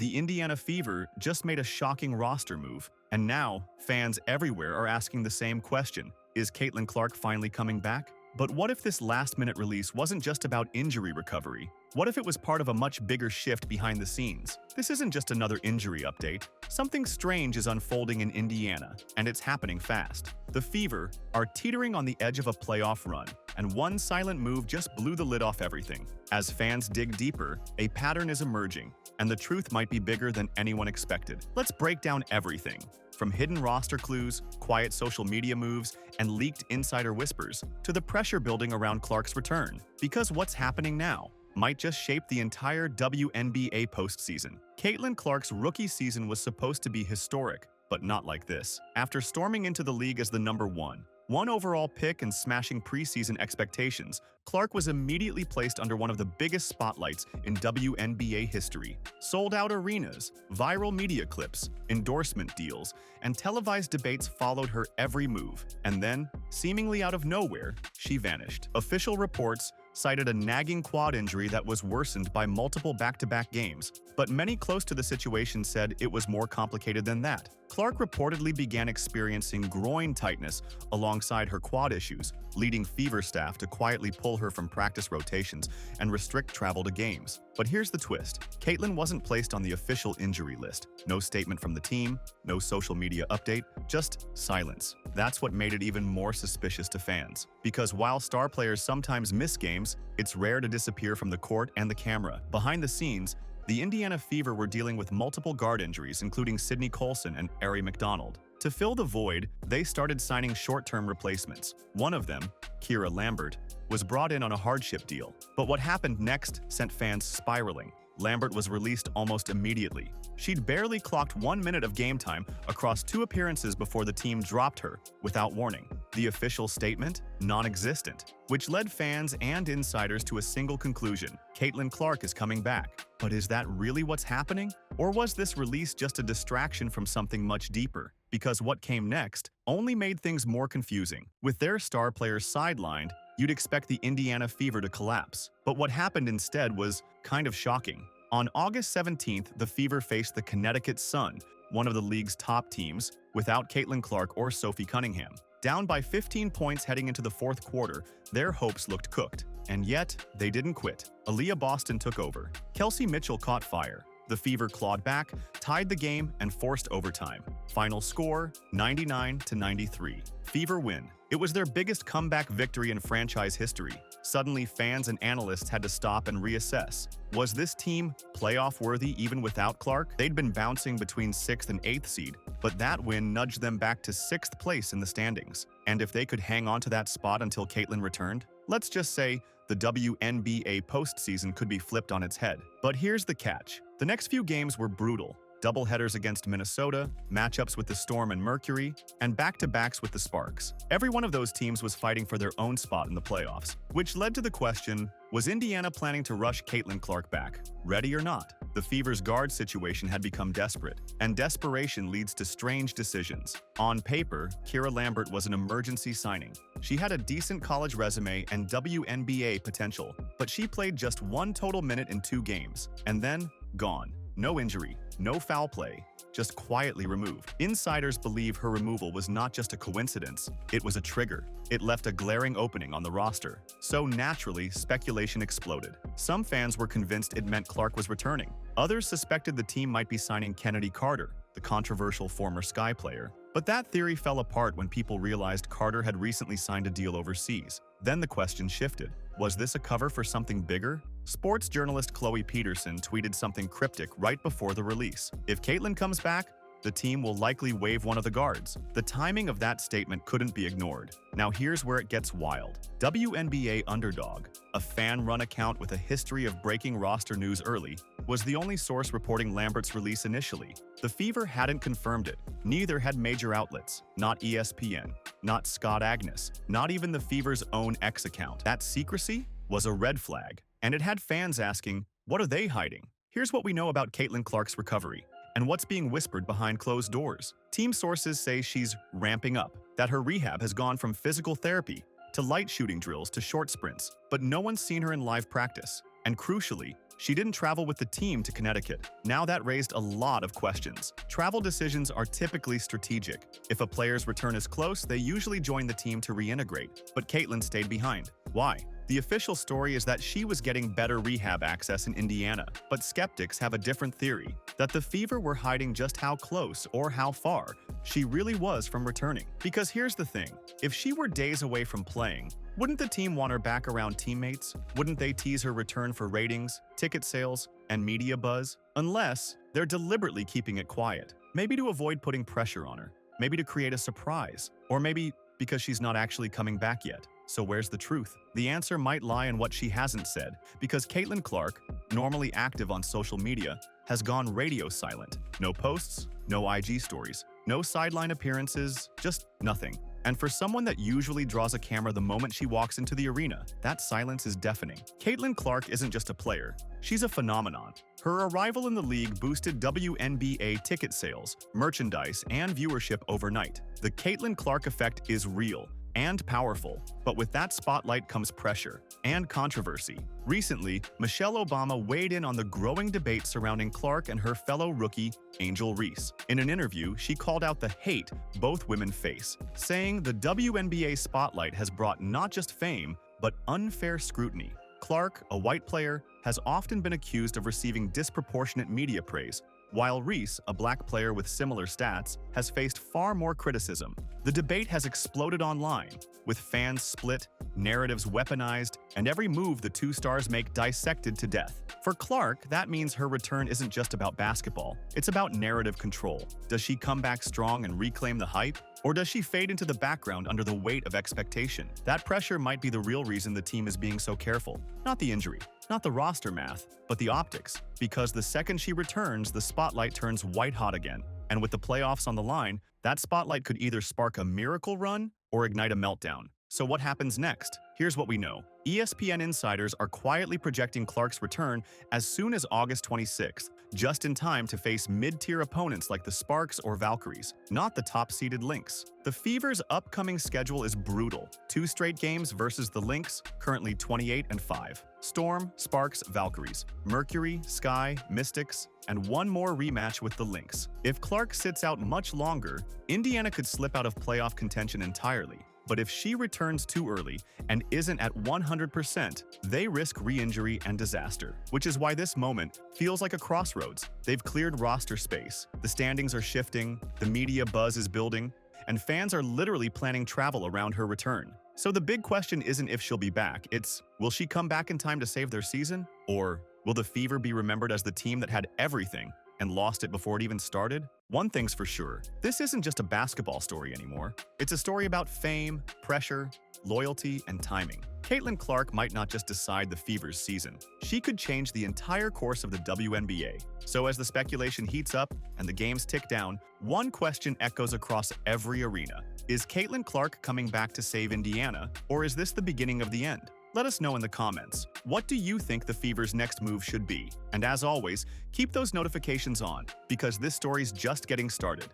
the Indiana Fever just made a shocking roster move, and now fans everywhere are asking the same question. Is Caitlin Clark finally coming back? But what if this last-minute release wasn't just about injury recovery? What if it was part of a much bigger shift behind the scenes? This isn't just another injury update. Something strange is unfolding in Indiana, and it's happening fast. The Fever are teetering on the edge of a playoff run, and one silent move just blew the lid off everything. As fans dig deeper, a pattern is emerging, and the truth might be bigger than anyone expected. Let's break down everything. From hidden roster clues, quiet social media moves, and leaked insider whispers, to the pressure building around Clark's return. Because what's happening now might just shape the entire WNBA postseason. Caitlin Clark's rookie season was supposed to be historic, but not like this. After storming into the league as the number one overall pick and smashing preseason expectations, Clark was immediately placed under one of the biggest spotlights in WNBA history. Sold-out arenas, viral media clips, endorsement deals, and televised debates followed her every move. And then, seemingly out of nowhere, she vanished. Official reports cited a nagging quad injury that was worsened by multiple back-to-back games, but many close to the situation said it was more complicated than that. Clark reportedly began experiencing groin tightness alongside her quad issues, leading Fever staff to quietly pull her from practice rotations and restrict travel to games. But here's the twist. Caitlin wasn't placed on the official injury list. No statement from the team, no social media update, just silence. That's what made it even more suspicious to fans. Because while star players sometimes miss games, it's rare to disappear from the court and the camera. Behind the scenes, the Indiana Fever were dealing with multiple guard injuries, including Sydney Colson and Ari McDonald. To fill the void, they started signing short-term replacements. One of them, Kira Lambert, was brought in on a hardship deal. But what happened next sent fans spiraling. Lambert was released almost immediately. She'd barely clocked 1 minute of game time across 2 appearances before the team dropped her without warning. The official statement? Non-existent, which led fans and insiders to a single conclusion: Caitlin Clark is coming back. But is that really what's happening? Or was this release just a distraction from something much deeper? Because what came next only made things more confusing. With their star players sidelined, you'd expect the Indiana Fever to collapse. But what happened instead was kind of shocking. On August 17th, the Fever faced the Connecticut Sun, one of the league's top teams, without Caitlin Clark or Sophie Cunningham. Down by 15 points heading into the fourth quarter, their hopes looked cooked. And yet, they didn't quit. Aaliyah Boston took over. Kelsey Mitchell caught fire. The Fever clawed back, tied the game, and forced overtime. Final score, 99-93. Fever win. It was their biggest comeback victory in franchise history. Suddenly, fans and analysts had to stop and reassess. Was this team playoff-worthy even without Clark? They'd been bouncing between 6th and 8th seed, but that win nudged them back to 6th place in the standings. And if they could hang on to that spot until Caitlin returned, let's just say the WNBA postseason could be flipped on its head. But here's the catch. The next few games were brutal. Doubleheaders against Minnesota, matchups with the Storm and Mercury, and back-to-backs with the Sparks. Every one of those teams was fighting for their own spot in the playoffs, which led to the question, was Indiana planning to rush Caitlin Clark back? Ready or not? The Fever's guard situation had become desperate, and desperation leads to strange decisions. On paper, Kira Lambert was an emergency signing. She had a decent college resume and WNBA potential, but she played just 1 total minute in 2 games, and then gone. No injury, no foul play, just quietly removed. Insiders believe her removal was not just a coincidence, it was a trigger. It left a glaring opening on the roster. So naturally, speculation exploded. Some fans were convinced it meant Clark was returning. Others suspected the team might be signing Kennedy Carter, the controversial former Sky player. But that theory fell apart when people realized Carter had recently signed a deal overseas. Then the question shifted. Was this a cover for something bigger? Sports journalist Chloe Peterson tweeted something cryptic right before the release. If Caitlin comes back, the team will likely waive one of the guards. The timing of that statement couldn't be ignored. Now here's where it gets wild. WNBA Underdog, a fan-run account with a history of breaking roster news early, was the only source reporting Lambert's release initially. The Fever hadn't confirmed it. Neither had major outlets. Not ESPN, not Scott Agnes, not even the Fever's own X account. That secrecy was a red flag, and it had fans asking, what are they hiding? Here's what we know about Caitlin Clark's recovery, and what's being whispered behind closed doors. Team sources say she's ramping up, that her rehab has gone from physical therapy to light shooting drills to short sprints, but no one's seen her in live practice. And crucially, She didn't travel with the team to Connecticut. Now that raised a lot of questions. Travel decisions are typically strategic. If a player's return is close, they usually join the team to reintegrate. But Caitlin stayed behind. Why? The official story is that she was getting better rehab access in Indiana, but skeptics have a different theory, that the Fever were hiding just how close or how far she really was from returning. Because here's the thing, if she were days away from playing, wouldn't the team want her back around teammates? Wouldn't they tease her return for ratings, ticket sales, and media buzz? Unless they're deliberately keeping it quiet. Maybe to avoid putting pressure on her, maybe to create a surprise, or maybe because she's not actually coming back yet. So where's the truth? The answer might lie in what she hasn't said, because Caitlin Clark, normally active on social media, has gone radio silent. No posts, no IG stories, no sideline appearances, just nothing. And for someone that usually draws a camera the moment she walks into the arena, that silence is deafening. Caitlin Clark isn't just a player, she's a phenomenon. Her arrival in the league boosted WNBA ticket sales, merchandise, and viewership overnight. The Caitlin Clark effect is real and powerful, but with that spotlight comes pressure and controversy. Recently, Michelle Obama weighed in on the growing debate surrounding Clark and her fellow rookie, Angel Reese. In an interview, she called out the hate both women face, saying the WNBA spotlight has brought not just fame, but unfair scrutiny. Clark, a white player, has often been accused of receiving disproportionate media praise, while Reese, a black player with similar stats, has faced far more criticism. The debate has exploded online, with fans split, narratives weaponized, and every move the two stars make dissected to death. For Clark, that means her return isn't just about basketball, it's about narrative control. Does she come back strong and reclaim the hype? Or does she fade into the background under the weight of expectation? That pressure might be the real reason the team is being so careful. Not the injury, not the roster math, but the optics. Because the second she returns, the spotlight turns white hot again. And with the playoffs on the line, that spotlight could either spark a miracle run or ignite a meltdown. So what happens next? Here's what we know. ESPN insiders are quietly projecting Clark's return as soon as August 26th, just in time to face mid-tier opponents like the Sparks or Valkyries, not the top-seeded Lynx. The Fever's upcoming schedule is brutal. 2 straight games versus the Lynx, currently 28-5. Storm, Sparks, Valkyries, Mercury, Sky, Mystics, and one more rematch with the Lynx. If Clark sits out much longer, Indiana could slip out of playoff contention entirely. But if she returns too early and isn't at 100%, they risk re-injury and disaster. Which is why this moment feels like a crossroads. They've cleared roster space, the standings are shifting, the media buzz is building, and fans are literally planning travel around her return. So the big question isn't if she'll be back, it's, will she come back in time to save their season? Or will the Fever be remembered as the team that had everything and lost it before it even started? One thing's for sure, this isn't just a basketball story anymore. It's a story about fame, pressure, loyalty, and timing. Caitlin Clark might not just decide the Fever's season. She could change the entire course of the WNBA. So as the speculation heats up and the games tick down, one question echoes across every arena. Is Caitlin Clark coming back to save Indiana, or is this the beginning of the end? Let us know in the comments. What do you think the Fever's next move should be? And as always, keep those notifications on, because this story's just getting started.